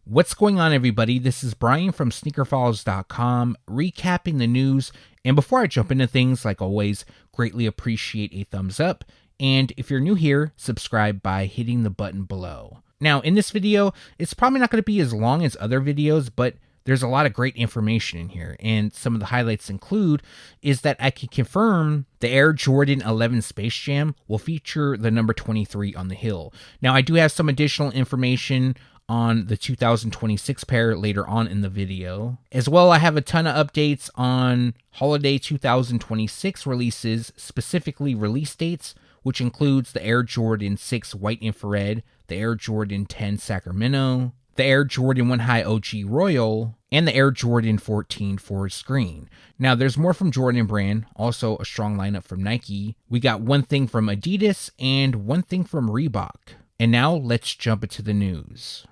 What's going on, everybody? This is Brian from SneakerFiles.com, recapping the news. And before I jump into things, like always, greatly appreciate a thumbs up. And if you're new here, subscribe by hitting the button below. Now, in this video, it's probably not going to be as long as other videos, but there's a lot of great information in here. And some of the highlights include is that I can confirm the Air Jordan 11 Space Jam will feature the number 23 on the heel. Now, I do have some additional information on the 2026 pair later on in the video. As well, I have a ton of updates on holiday 2026 releases, specifically release dates, which includes the Air Jordan 6 White Infrared, the Air Jordan 10 Sacramento, the Air Jordan 1 High OG Royal, and the Air Jordan 14 Forest Green. Now, there's more from Jordan Brand, also a strong lineup from Nike. We got one thing from ADIDAS and one thing from Reebok. And now, let's jump into the news.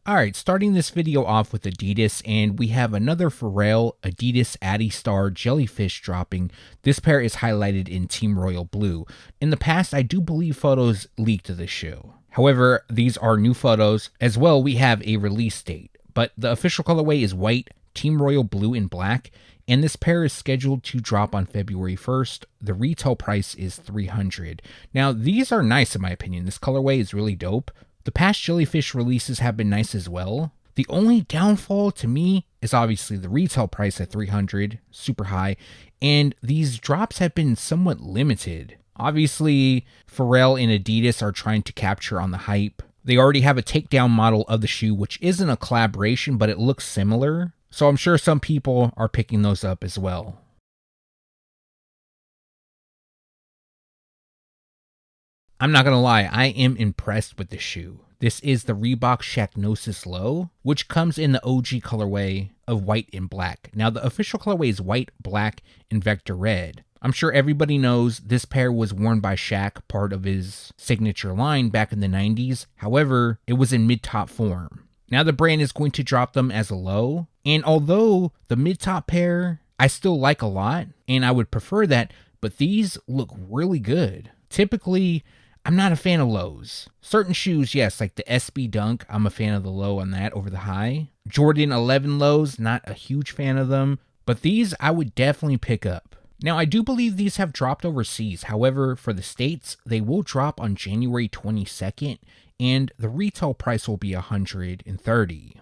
Alright, starting this video off with ADIDAS, and we have another Pharrell ADIDAS Adistar Jellyfish dropping. This pair is highlighted in Team Royal Blue. In the past, I do believe photos leaked of this shoe. However, these are new photos. As well, we have a release date, but the official colorway is white, Team Royal Blue, and black, and this pair is scheduled to drop on February 1st. The retail price is $300. Now, these are nice in my opinion. This colorway is really dope. The past Jellyfish releases have been nice as well. The only downfall to me is obviously the retail price at $300, super high, and these drops have been somewhat limited. Obviously, Pharrell and ADIDAS are trying to capture on the hype. They already have a takedown model of the shoe, which isn't a collaboration, but it looks similar. So I'm sure some people are picking those up as well. I'm not going to lie, I am impressed with this shoe. This is the Reebok Shaqnosis Low, which comes in the OG colorway of white and black. Now, the official colorway is white, black, and vector red. I'm sure everybody knows this pair was worn by Shaq, part of his signature line back in the 90s. However, it was in mid-top form. Now the brand is going to drop them as a low. And although the mid-top pair I still like a lot, and I would prefer that, but these look really good. Typically, I'm not a fan of lows. Certain shoes, yes, like the SB Dunk, I'm a fan of the low on that over the high. Jordan 11 lows, not a huge fan of them, but these I would definitely pick up. Now, I do believe these have dropped overseas. However, for the States, they will drop on January 22nd, and the retail price will be $130.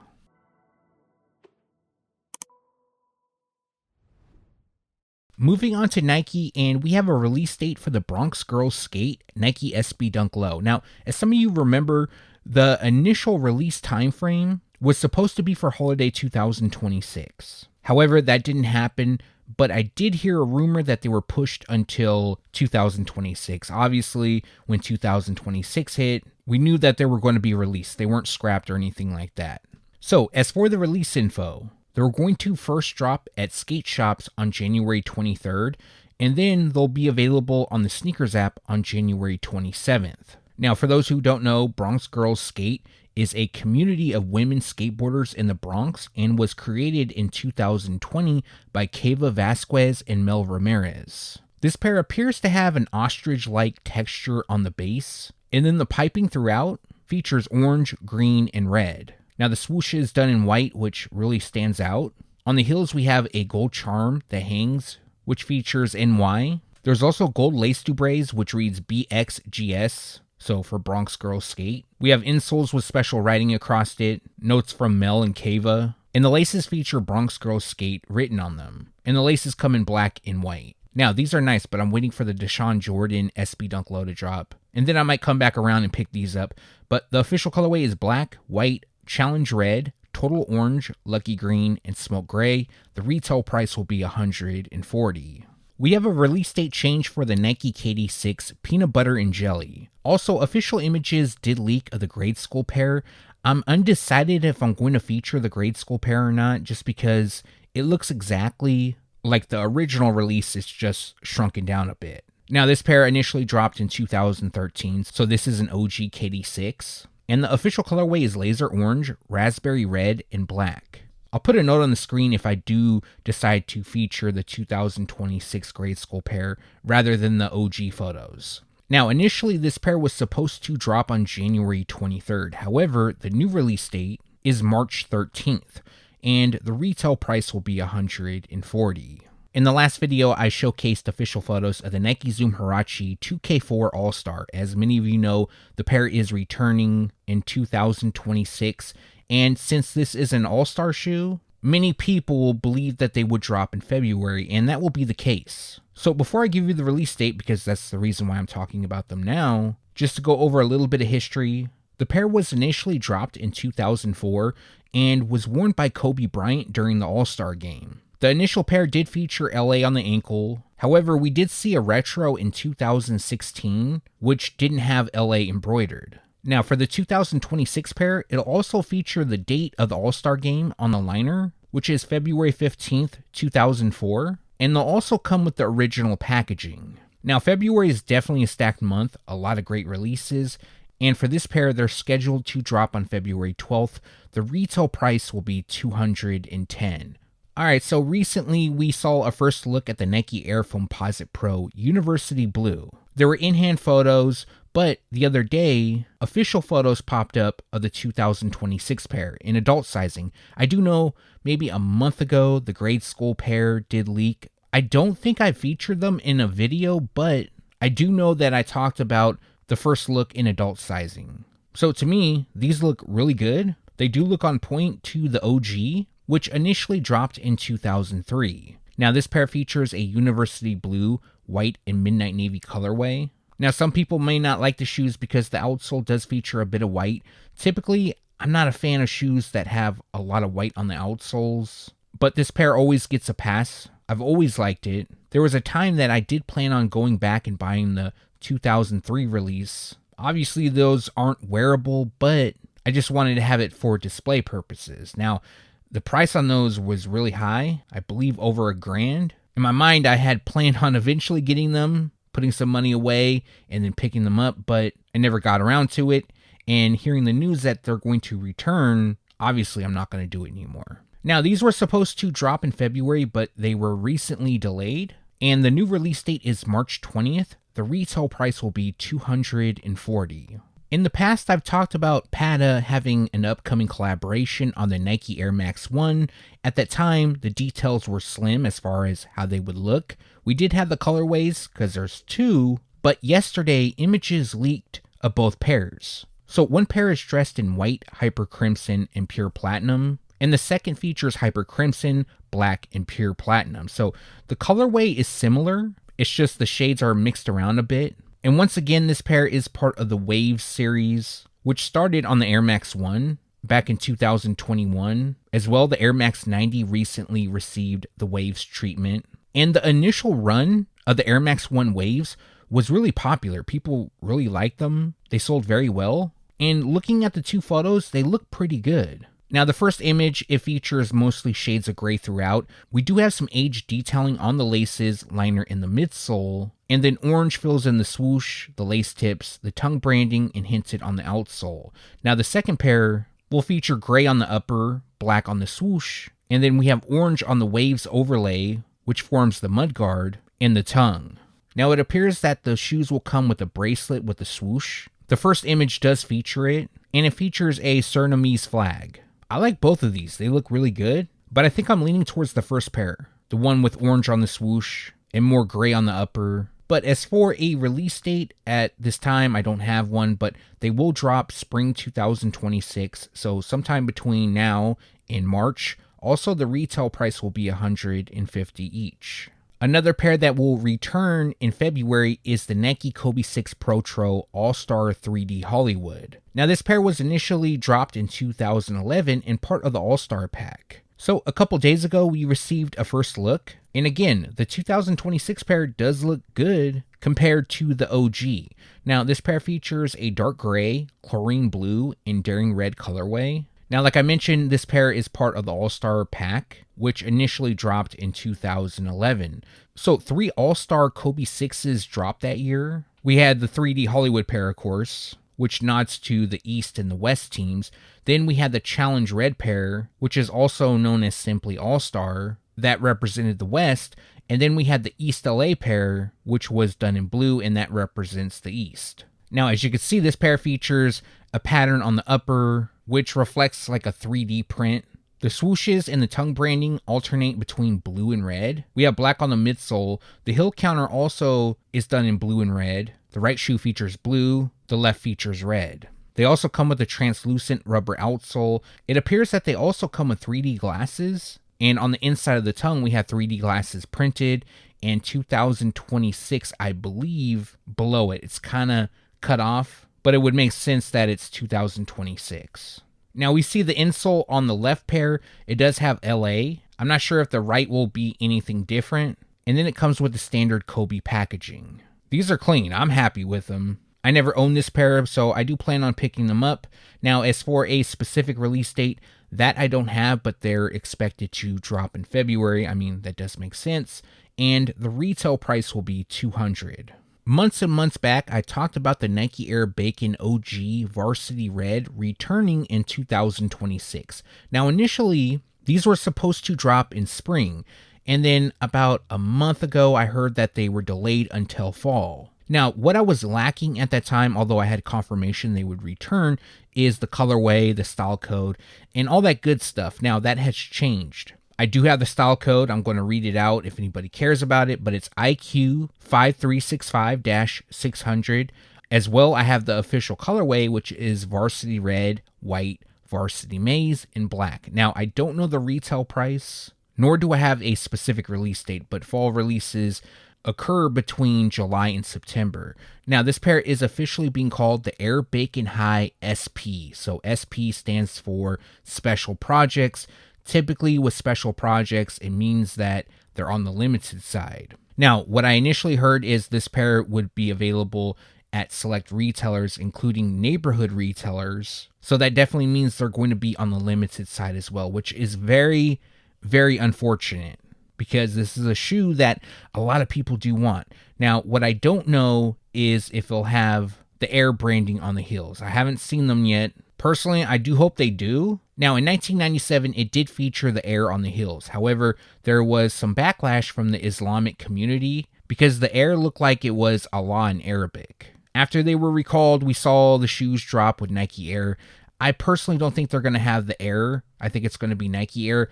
Moving on to Nike, and we have a release date for the Bronx Girls Skate Nike SB Dunk Low. Now, as some of you remember, the initial release time frame was supposed to be for holiday 2026. However, that didn't happen, but I did hear a rumor that they were pushed until 2026. Obviously, when 2026 hit, we knew that they were going to be released. They weren't scrapped or anything like that. So, as for the release info, they're going to first drop at skate shops on January 23rd, and then they'll be available on the Sneakers app on January 27th. Now, for those who don't know, Bronx Girls Skate is a community of women skateboarders in the Bronx and was created in 2020 by Keva Vasquez and Mel Ramirez. This pair appears to have an ostrich-like texture on the base, and then the piping throughout features orange, green, and red. Now, the swoosh is done in white, which really stands out. On the heels, we have a gold charm that hangs, which features NY. There's also gold lace dubras, which reads BXGS, so for Bronx Girls Skate. We have insoles with special writing across it, notes from Mel and Keva, and the laces feature Bronx Girls Skate written on them. And the laces come in black and white. Now, these are nice, but I'm waiting for the Deshaun Jordan SB Dunk Low to drop. And then I might come back around and pick these up. But the official colorway is black, white, challenge red, total orange, lucky green, and smoke gray. The retail price will be $140. We have a release date change for the Nike KD6 Peanut Butter and Jelly. Also, official images did leak of the grade school pair. I'm undecided if I'm going to feature the grade school pair or not, just because it looks exactly like the original release. It's just shrunken down a bit. Now, this pair initially dropped in 2013, so this is an OG KD6. And the official colorway is laser orange, raspberry red, and black. I'll put a note on the screen if I do decide to feature the 2026 grade school pair rather than the OG photos. Now, initially, this pair was supposed to drop on January 23rd. However, the new release date is March 13th, and the retail price will be $140. In the last video, I showcased official photos of the Nike Zoom Huarache 2K4 All-Star. As many of you know, the pair is returning in 2026, and since this is an All-Star shoe, many people believe that they would drop in February, and that will be the case. So before I give you the release date, because that's the reason why I'm talking about them now, just to go over a little bit of history, the pair was initially dropped in 2004 and was worn by Kobe Bryant during the All-Star game. The initial pair did feature LA on the ankle. However, we did see a retro in 2016, which didn't have LA embroidered. Now, for the 2026 pair, it'll also feature the date of the All-Star game on the liner, which is February 15th, 2004, and they'll also come with the original packaging. Now, February is definitely a stacked month, a lot of great releases, and for this pair, they're scheduled to drop on February 12th. The retail price will be $210. Alright, so recently we saw a first look at the Nike Air Foamposite Pro University Blue. There were in-hand photos, but the other day, official photos popped up of the 2026 pair in adult sizing. I do know maybe a month ago the grade school pair did leak. I don't think I featured them in a video, but I do know that I talked about the first look in adult sizing. So to me, these look really good. They do look on point to the OG, which initially dropped in 2003. Now this pair features a University Blue, white, and midnight navy colorway. Now, some people may not like the shoes because the outsole does feature a bit of white. Typically, I'm not a fan of shoes that have a lot of white on the outsoles, but this pair always gets a pass. I've always liked it. There was a time that I did plan on going back and buying the 2003 release. Obviously, those aren't wearable, but I just wanted to have it for display purposes. Now, the price on those was really high, I believe over $1,000. In my mind, I had planned on eventually getting them, putting some money away, and then picking them up, but I never got around to it. And hearing the news that they're going to return, obviously I'm not going to do it anymore. Now, these were supposed to drop in February, but they were recently delayed, and the new release date is March 20th. The retail price will be $240. In the past, I've talked about PATTA having an upcoming collaboration on the Nike Air Max 1. At that time, the details were slim as far as how they would look. We did have the colorways, because there's two, but yesterday, images leaked of both pairs. So one pair is dressed in white, hyper crimson, and pure platinum, and the second features hyper crimson, black, and pure platinum. So the colorway is similar, it's just the shades are mixed around a bit. And once again, this pair is part of the Waves series, which started on the Air Max 1 back in 2021. As well, the Air Max 90 recently received the Waves treatment. And the initial run of the Air Max 1 Waves was really popular. People really liked them. They sold very well. And looking at the two photos, they look pretty good. Now, the first image, it features mostly shades of gray throughout. We do have some age detailing on the laces, liner, and the midsole. And then orange fills in the swoosh, the lace tips, the tongue branding, and hinted on the outsole. Now, the second pair will feature gray on the upper, black on the swoosh. And then we have orange on the Waves overlay, which forms the mudguard, and the tongue. Now, it appears that the shoes will come with a bracelet with the swoosh. The first image does feature it, and it features a Surinamese flag. I like both of these. They look really good, but I think I'm leaning towards the first pair. The one with orange on the swoosh and more gray on the upper. But as for a release date, at this time, I don't have one, but they will drop spring 2026. So sometime between now and March. Also, the retail price will be $150 each. Another pair that will return in February is the Nike Kobe 6 Protro All-Star 3D Hollywood. Now, this pair was initially dropped in 2011 and part of the All-Star pack. So a couple days ago, we received a first look. And again, the 2026 pair does look good compared to the OG. Now, this pair features a dark gray, chlorine blue, and daring red colorway. Now, like I mentioned, this pair is part of the All-Star pack, which initially dropped in 2011. So 3 All-Star Kobe 6s dropped that year. We had the 3D Hollywood pair, of course, which nods to the East and the West teams. Then we had the Challenge Red pair, which is also known as simply All-Star, that represented the West. And then we had the East LA pair, which was done in blue, and that represents the East. Now, as you can see, this pair features a pattern on the upper, which reflects like a 3D print. The swooshes and the tongue branding alternate between blue and red. We have black on the midsole. The heel counter also is done in blue and red. The right shoe features blue, the left features red. They also come with a translucent rubber outsole. It appears that they also come with 3D glasses. And on the inside of the tongue, we have 3D glasses printed, and 2026, I believe, below it. It's kind of cut off, but it would make sense that it's 2026. Now we see the insole on the left pair. It does have LA. I'm not sure if the right will be anything different. And then it comes with the standard Kobe packaging. These are clean. I'm happy with them. I never owned this pair, so I do plan on picking them up. Now, as for a specific release date, that I don't have, but they're expected to drop in February. I mean, that does make sense. And the retail price will be $200. Months and months back, I talked about the Nike Air Bakin OG Varsity Red returning in 2026. Now, initially, these were supposed to drop in spring. And then about a month ago, I heard that they were delayed until fall. Now, what I was lacking at that time, although I had confirmation they would return, is the colorway, the style code, and all that good stuff. Now, that has changed. I do have the style code. I'm going to read it out if anybody cares about it, but it's IQ5365-600. As well, I have the official colorway, which is Varsity Red, White, Varsity Maize, and Black. Now, I don't know the retail price, nor do I have a specific release date, but fall releases occur between July and September. Now, this pair is officially being called the Air Bakin High SP. So SP stands for Special Projects. Typically with special projects, it means that they're on the limited side. Now, what I initially heard is this pair would be available at select retailers, including neighborhood retailers. So that definitely means they're going to be on the limited side as well, which is very, very unfortunate, because this is a shoe that a lot of people do want. Now, what I don't know is if they'll have the Air branding on the heels. I haven't seen them yet. Personally, I do hope they do. Now, in 1997, it did feature the Air on the heels. However, there was some backlash from the Islamic community because the Air looked like it was Allah in Arabic. After they were recalled, we saw the shoes drop with Nike Air. I personally don't think they're going to have the Air. I think it's going to be Nike Air.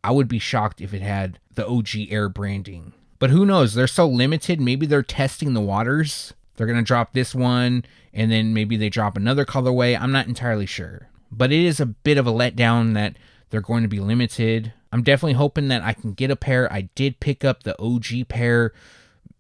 I would be shocked if it had the OG Air branding. But who knows? They're so limited. Maybe they're testing the waters. They're going to drop this one, and then maybe they drop another colorway. I'm not entirely sure. But it is a bit of a letdown that they're going to be limited. I'm definitely hoping that I can get a pair. I did pick up the OG pair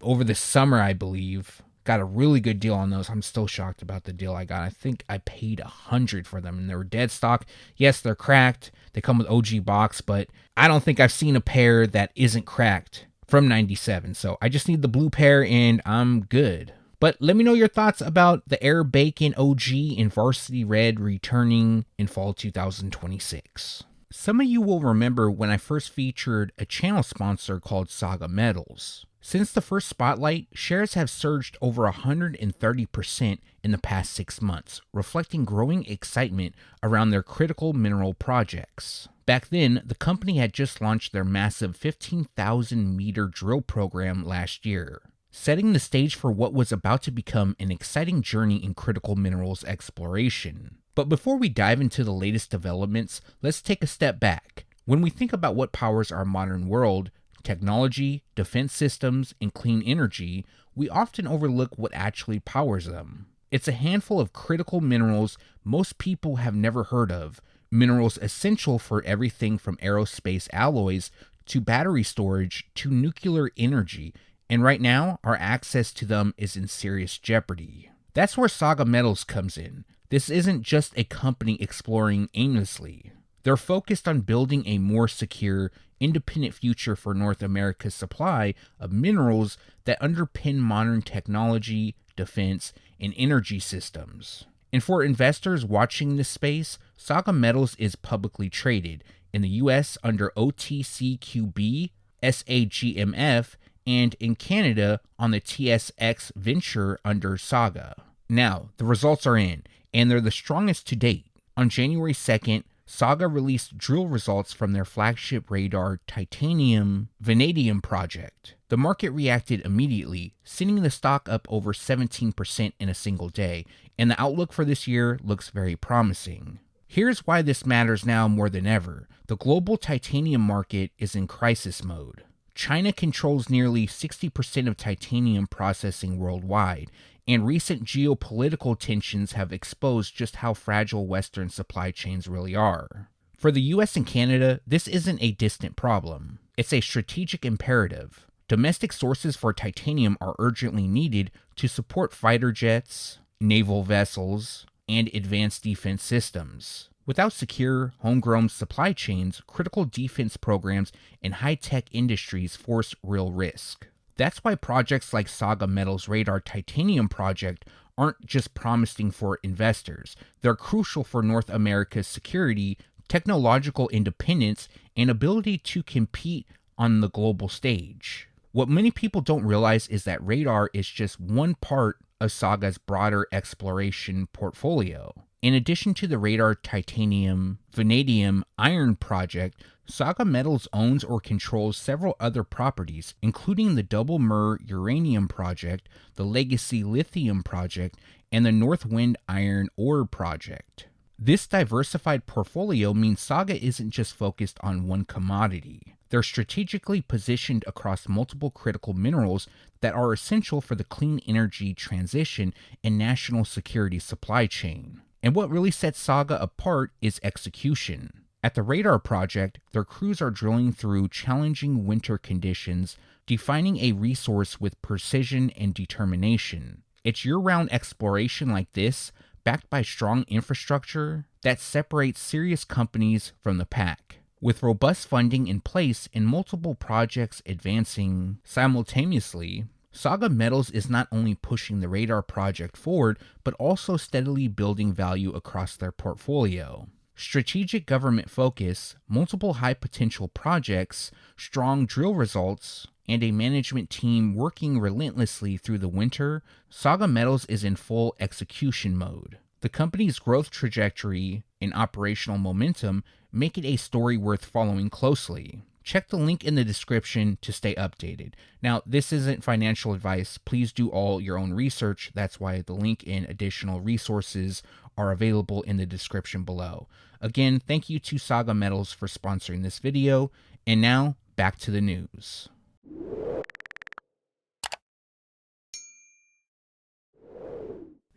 over the summer, I believe. Got a really good deal on those. I'm still shocked about the deal I got. I think I paid $100 for them, and they were dead stock. Yes, they're cracked. They come with OG box, but I don't think I've seen a pair that isn't cracked from 97. So I just need the blue pair, and I'm good. But let me know your thoughts about the Air Bakin OG in Varsity Red returning in fall 2026. Some of you will remember when I first featured a channel sponsor called Saga Metals. Since the first spotlight, shares have surged over 130% in the past 6 months, reflecting growing excitement around their critical mineral projects. Back then, the company had just launched their massive 15,000-meter drill program last year, setting the stage for what was about to become an exciting journey in critical minerals exploration. But before we dive into the latest developments, let's take a step back. When we think about what powers our modern world, technology, defense systems, and clean energy, we often overlook what actually powers them. It's a handful of critical minerals most people have never heard of, minerals essential for everything from aerospace alloys to battery storage to nuclear energy, and right now, our access to them is in serious jeopardy. That's where Saga Metals comes in. This isn't just a company exploring aimlessly. They're focused on building a more secure, independent future for North America's supply of minerals that underpin modern technology, defense, and energy systems. And for investors watching this space, Saga Metals is publicly traded in the US under OTCQB, SAGMF, and in Canada on the TSX Venture under Saga. Now, the results are in, and they're the strongest to date. On January 2nd, Saga released drill results from their flagship radar titanium vanadium project. The market reacted immediately, sending the stock up over 17% in a single day, and the outlook for this year looks very promising. Here's why this matters now more than ever. The global titanium market is in crisis mode. China controls nearly 60% of titanium processing worldwide, and recent geopolitical tensions have exposed just how fragile Western supply chains really are. For the US and Canada, this isn't a distant problem. It's a strategic imperative. Domestic sources for titanium are urgently needed to support fighter jets, naval vessels, and advanced defense systems. Without secure, homegrown supply chains, critical defense programs and high-tech industries force real risk. That's why projects like Saga Metals' Radar Titanium project aren't just promising for investors. They're crucial for North America's security, technological independence, and ability to compete on the global stage. What many people don't realize is that radar is just one part of Saga's broader exploration portfolio. In addition to the radar titanium vanadium iron project, Saga Metals owns or controls several other properties, including the Double Mer uranium project, the Legacy lithium project, and the Northwind iron ore project. This diversified portfolio means Saga isn't just focused on one commodity. They're strategically positioned across multiple critical minerals that are essential for the clean energy transition and national security supply chain. And what really sets Saga apart is execution. At the Radar project, their crews are drilling through challenging winter conditions, defining a resource with precision and determination. It's year-round exploration like this, backed by strong infrastructure, that separates serious companies from the pack. With robust funding in place and multiple projects advancing simultaneously, Saga Metals is not only pushing the Radar project forward, but also steadily building value across their portfolio. Strategic government focus, multiple high-potential projects, strong drill results, and a management team working relentlessly through the winter, Saga Metals is in full execution mode. The company's growth trajectory and operational momentum make it a story worth following closely. Check the link in the description to stay updated. Now, this isn't financial advice. Please do all your own research. That's why the link and additional resources are available in the description below. Again, thank you to Saga Metals for sponsoring this video. And now, back to the news.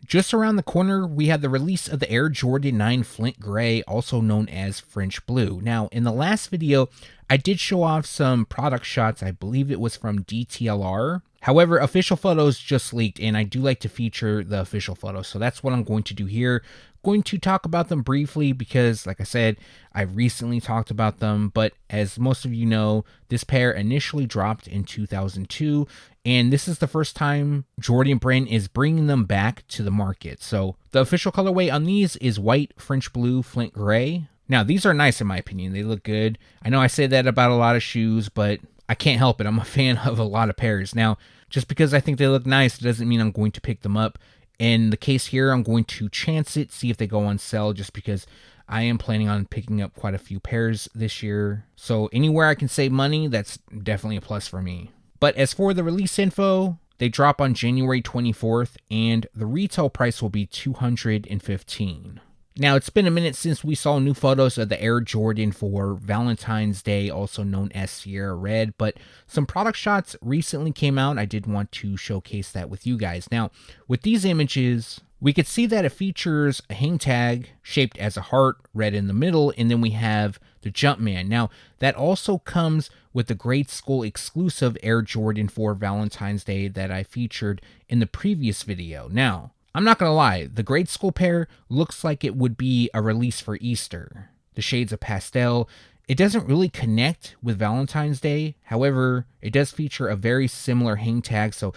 Just around the corner, we have the release of the Air Jordan 9 Flint Gray, also known as French Blue. Now, in the last video, I did show off some product shots. I believe it was from DTLR. However, official photos just leaked, and I do like to feature the official photos, so that's what I'm going to do here. Going to talk about them briefly because, like I said, I recently talked about them, but as most of you know, this pair initially dropped in 2002, and this is the first time Jordan brand is bringing them back to the market. So the official colorway on these is white, French blue, Flint gray. Now, these are nice in my opinion. They look good. I know I say that about a lot of shoes, but I can't help it. I'm a fan of a lot of pairs. Now, just because I think they look nice, it doesn't mean I'm going to pick them up. In the case here, I'm going to chance it, see if they go on sale, just because I am planning on picking up quite a few pairs this year. So anywhere I can save money, that's definitely a plus for me. But as for the release info, they drop on January 24th, and the retail price will be $215. Now, it's been a minute since we saw new photos of the Air Jordan for Valentine's Day, also known as Sierra Red, but some product shots recently came out. I did want to showcase that with you guys. Now, with these images, we could see that it features a hang tag shaped as a heart, red in the middle, and then we have the Jumpman. Now, that also comes with the Grade School exclusive Air Jordan for Valentine's Day that I featured in the previous video. Now, I'm not going to lie, the Grade School pair looks like it would be a release for Easter. The shades of pastel, it doesn't really connect with Valentine's Day. However, it does feature a very similar hang tag, so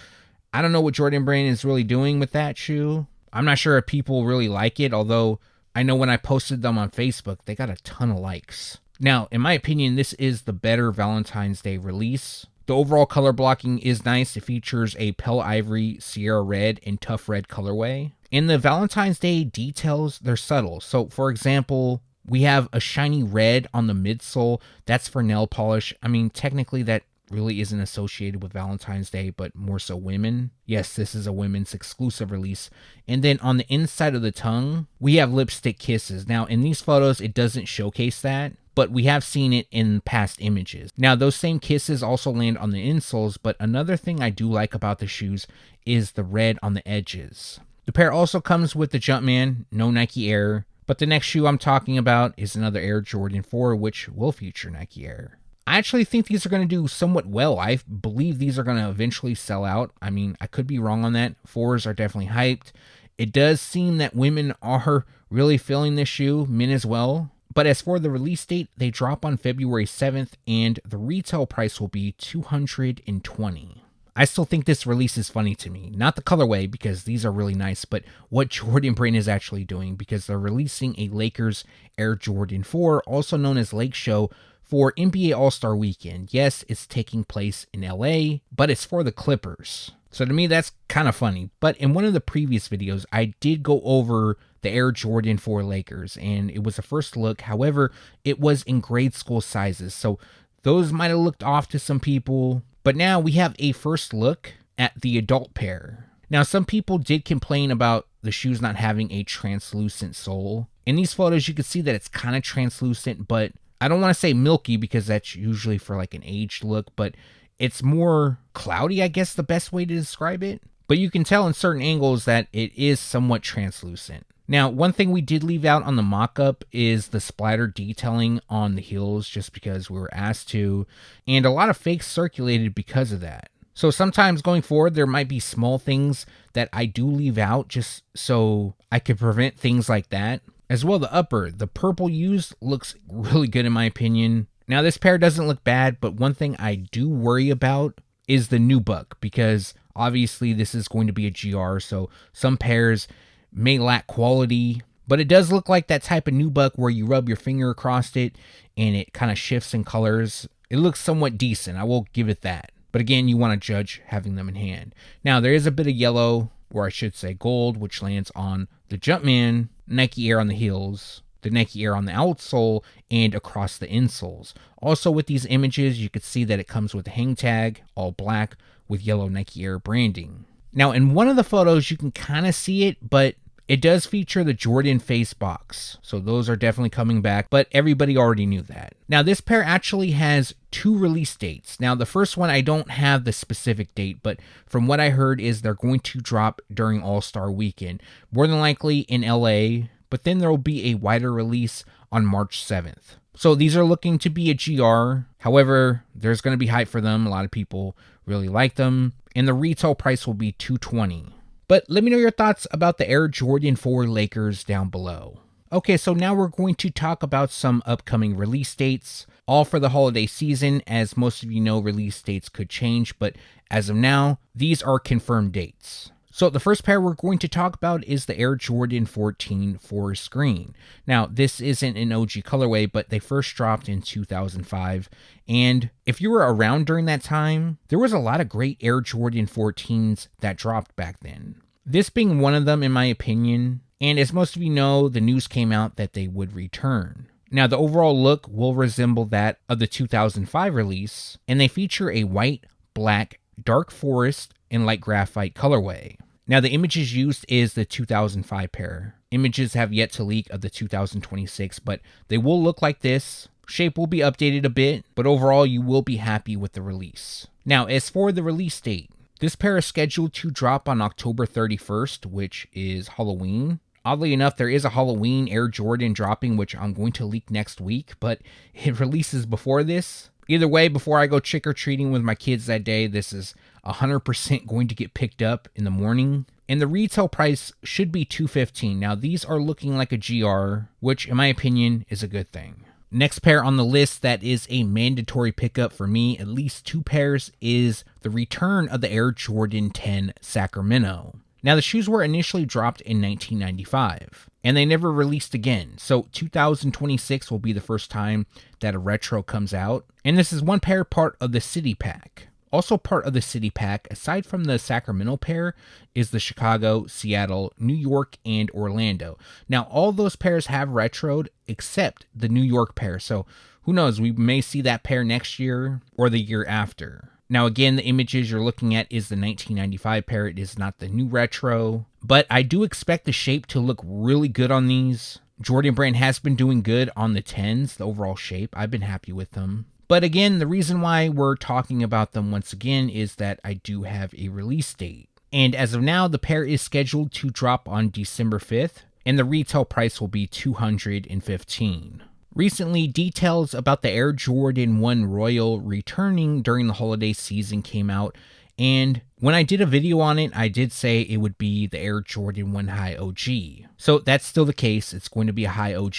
I don't know what Jordan Brand is really doing with that shoe. I'm not sure if people really like it, although I know when I posted them on Facebook, they got a ton of likes. Now, in my opinion, this is the better Valentine's Day release. The overall color blocking is nice. It features a pale ivory, Sierra red, and tough red colorway. And the Valentine's Day details, they're subtle. So, for example, We have a shiny red on the midsole. That's for nail polish. I mean, technically that really isn't associated with Valentine's Day, but more so women. Yes, this is a women's exclusive release. And then on the inside of the tongue, we have lipstick kisses. Now, in these photos, it doesn't showcase that, but we have seen it in past images. Now, those same kisses also land on the insoles, but another thing I do like about the shoes is the red on the edges. The pair also comes with the Jumpman, no Nike Air, but the next shoe I'm talking about is another Air Jordan 4, which will feature Nike Air. I actually think these are going to do somewhat well. I believe these are going to eventually sell out. I mean, I could be wrong on that. 4s are definitely hyped. It does seem that women are really feeling this shoe, men as well. But as for the release date, they drop on February 7th, and the retail price will be $220. I still think this release is funny to me. Not the colorway, because these are really nice, but what Jordan Brand is actually doing, because they're releasing a Lakers Air Jordan 4, also known as Lake Show, for NBA All-Star Weekend. Yes, it's taking place in LA, but it's for the Clippers. So to me, that's kind of funny. But in one of the previous videos, I did go over the Air Jordan 4 Lakers, and it was a first look. However, it was in grade school sizes, so those might have looked off to some people. But now we have a first look at the adult pair. Now, some people did complain about the shoes not having a translucent sole. In these photos, you can see that it's kind of translucent, but I don't want to say milky because that's usually for like an aged look, but it's more cloudy, I guess the best way to describe it. But you can tell in certain angles that it is somewhat translucent. Now, one thing we did leave out on the mock-up is the splatter detailing on the heels, just because we were asked to, and a lot of fakes circulated because of that. So sometimes going forward, there might be small things that I do leave out just so I could prevent things like that. As well, the upper, the purple used looks really good in my opinion. Now, this pair doesn't look bad, but one thing I do worry about is the nubuck, because obviously this is going to be a GR, so some pairs may lack quality, but it does look like that type of nubuck where you rub your finger across it and it kind of shifts in colors. It looks somewhat decent, I will give it that. But again, you want to judge having them in hand. Now, there is a bit of yellow, or I should say gold, which lands on the Jumpman, Nike Air on the heels, the Nike Air on the outsole, and across the insoles. Also with these images, you could see that it comes with a hang tag, all black, with yellow Nike Air branding. Now, in one of the photos, you can kind of see it, but it does feature the Jordan face box. So those are definitely coming back, but everybody already knew that. Now, this pair actually has 2 release dates. Now, the first one, I don't have the specific date, but from what I heard is they're going to drop during All-Star Weekend. More than likely in LA, but then there will be a wider release on March 7th. So these are looking to be a GR. However, there's going to be hype for them. A lot of people really like them. And the retail price will be $220. But let me know your thoughts about the Air Jordan 4 Lakers down below. Okay, so now we're going to talk about some upcoming release dates, all for the holiday season. As most of you know, release dates could change, but as of now, these are confirmed dates. So the first pair we're going to talk about is the Air Jordan 14 Forest Green. Now, this isn't an OG colorway, but they first dropped in 2005. And if you were around during that time, there was a lot of great Air Jordan 14s that dropped back then. This being one of them, in my opinion. And as most of you know, the news came out that they would return. Now, the overall look will resemble that of the 2005 release, and they feature a white, black, dark forest, and light graphite colorway. Now, the images used is the 2005 pair. Images have yet to leak of the 2026, but they will look like this. Shape will be updated a bit, but overall you will be happy with the release. Now, as for the release date, this pair is scheduled to drop on October 31st, which is Halloween. Oddly enough, there is a Halloween Air Jordan dropping, which I'm going to leak next week, but it releases before this. Either way, before I go trick-or-treating with my kids that day, this is 100% going to get picked up in the morning. And the retail price should be $215. Now, these are looking like a GR, which in my opinion is a good thing. Next pair on the list that is a mandatory pickup for me, at least 2 pairs, is the return of the Air Jordan 10 Sacramento. Now, the shoes were initially dropped in 1995, and they never released again. So 2026 will be the first time that a retro comes out. And this is one pair part of the City Pack. Also part of the city pack, aside from the Sacramento pair, is the Chicago, Seattle, New York, and Orlando. Now, all those pairs have retroed except the New York pair, so who knows, we may see that pair next year or the year after. Now, again, the images you're looking at is the 1995 pair. It is not the new retro, but I do expect the shape to look really good on these. Jordan Brand has been doing good on the 10s, the overall shape. I've been happy with them. But again, the reason why we're talking about them once again is that I do have a release date. And as of now, the pair is scheduled to drop on December 5th, and the retail price will be $215. Recently, details about the Air Jordan 1 Royal returning during the holiday season came out, and when I did a video on it, I did say it would be the Air Jordan 1 High OG. So that's still the case. It's going to be a High OG.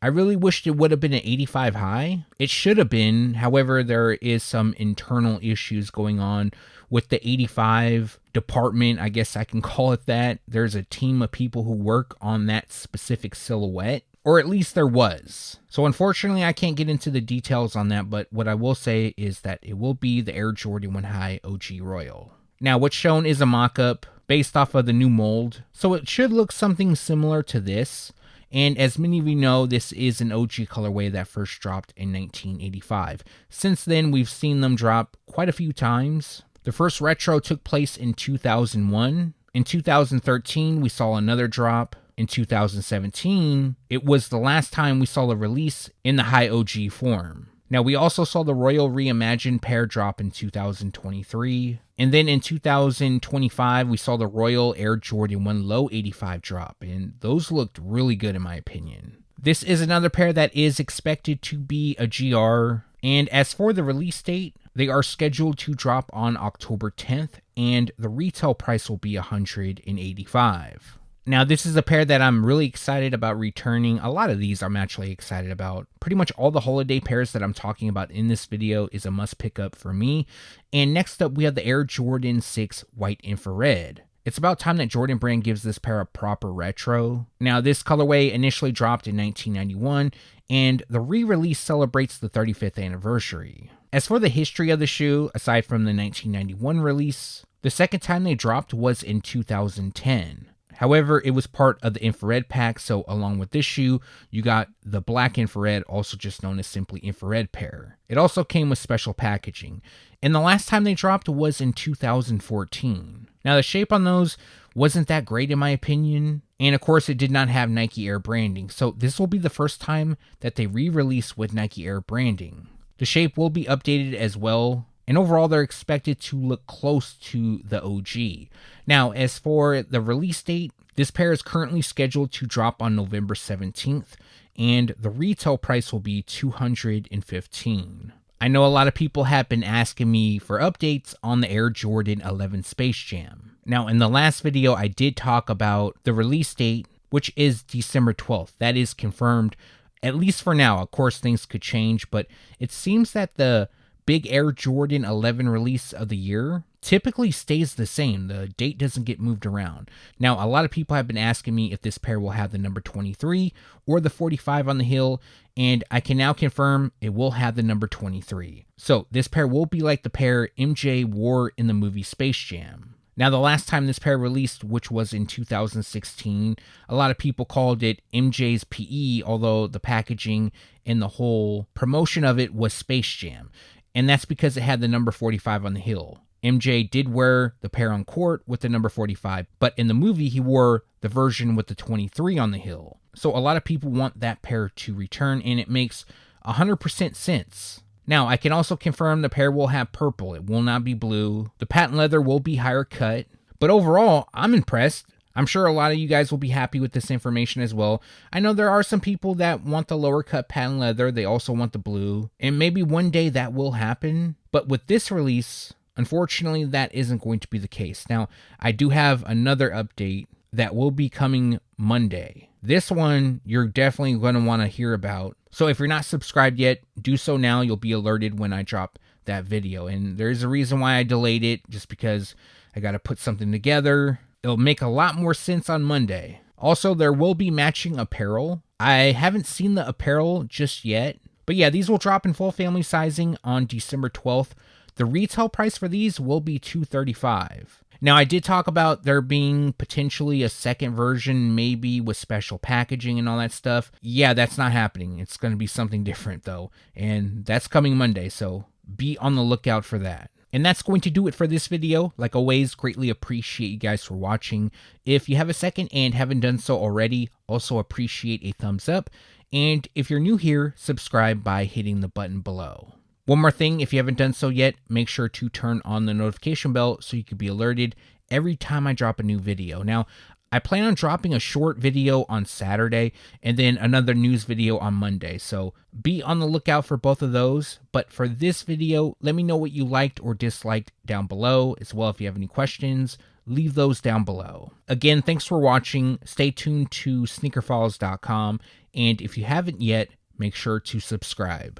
I really wished it would have been an 85 High. It should have been. However, there is some internal issues going on with the 85 department. I guess I can call it that. There's a team of people who work on that specific silhouette. Or at least there was. So unfortunately, I can't get into the details on that, but what I will say is that it will be the Air Jordan 1 High OG Royal. Now, what's shown is a mock-up based off of the new mold, so it should look something similar to this. And as many of you know, this is an OG colorway that first dropped in 1985. Since then, we've seen them drop quite a few times. The first retro took place in 2001. In 2013, we saw another drop. In 2017, it was the last time we saw a release in the High OG form. Now, we also saw the Royal Reimagined pair drop in 2023. And then in 2025, we saw the Royal Air Jordan 1 Low 85 drop. And those looked really good in my opinion. This is another pair that is expected to be a GR. And as for the release date, they are scheduled to drop on October 10th. And the retail price will be $185. Now, this is a pair that I'm really excited about returning. A lot of these I'm actually excited about. Pretty much all the holiday pairs that I'm talking about in this video is a must pick up for me. And next up, we have the Air Jordan 6 White Infrared. It's about time that Jordan Brand gives this pair a proper retro. Now, this colorway initially dropped in 1991, and the re-release celebrates the 35th anniversary. As for the history of the shoe, aside from the 1991 release, the second time they dropped was in 2010. However, it was part of the infrared pack, so along with this shoe, you got the black infrared, also just known as simply infrared pair. It also came with special packaging, and the last time they dropped was in 2014. Now, the shape on those wasn't that great in my opinion, and of course, it did not have Nike Air branding, so this will be the first time that they re-release with Nike Air branding. The shape will be updated as well, and overall, they're expected to look close to the OG. Now, as for the release date, this pair is currently scheduled to drop on November 17th, and the retail price will be $215. I know a lot of people have been asking me for updates on the Air Jordan 11 Space Jam. Now, in the last video, I did talk about the release date, which is December 12th. That is confirmed, at least for now. Of course, things could change, but it seems that the big Air Jordan 11 release of the year typically stays the same. The date doesn't get moved around. Now, a lot of people have been asking me if this pair will have the number 23 or the 45 on the heel, and I can now confirm it will have the number 23. So this pair will be like the pair MJ wore in the movie Space Jam. Now, the last time this pair released, which was in 2016, a lot of people called it MJ's PE, although the packaging and the whole promotion of it was Space Jam. And that's because it had the number 45 on the heel. MJ did wear the pair on court with the number 45, but in the movie, he wore the version with the 23 on the heel. So a lot of people want that pair to return, and it makes 100% sense. Now, I can also confirm the pair will have purple. It will not be blue. The patent leather will be higher cut. But overall, I'm impressed. I'm sure a lot of you guys will be happy with this information as well. I know there are some people that want the lower cut patent leather. They also want the blue. And maybe one day that will happen. But with this release, unfortunately, that isn't going to be the case. Now, I do have another update that will be coming Monday. This one, you're definitely going to want to hear about. So if you're not subscribed yet, do so now. You'll be alerted when I drop that video. And there's a reason why I delayed it, just because I got to put something together. It'll make a lot more sense on Monday. Also, there will be matching apparel. I haven't seen the apparel just yet. But yeah, these will drop in full family sizing on December 12th. The retail price for these will be $235. Now, I did talk about there being potentially a second version, maybe with special packaging and all that stuff. Yeah, that's not happening. It's going to be something different, though. And that's coming Monday, so be on the lookout for that. And that's going to do it for this video. Like always, greatly appreciate you guys for watching. If you have a second and haven't done so already, also appreciate a thumbs up. And if you're new here, subscribe by hitting the button below. One more thing, if you haven't done so yet, make sure to turn on the notification bell so you can be alerted every time I drop a new video. Now, I plan on dropping a short video on Saturday and then another news video on Monday, so be on the lookout for both of those. But for this video, let me know what you liked or disliked down below, as well if you have any questions, leave those down below. Again, thanks for watching. Stay tuned to SneakerFiles.com, and if you haven't yet, make sure to subscribe.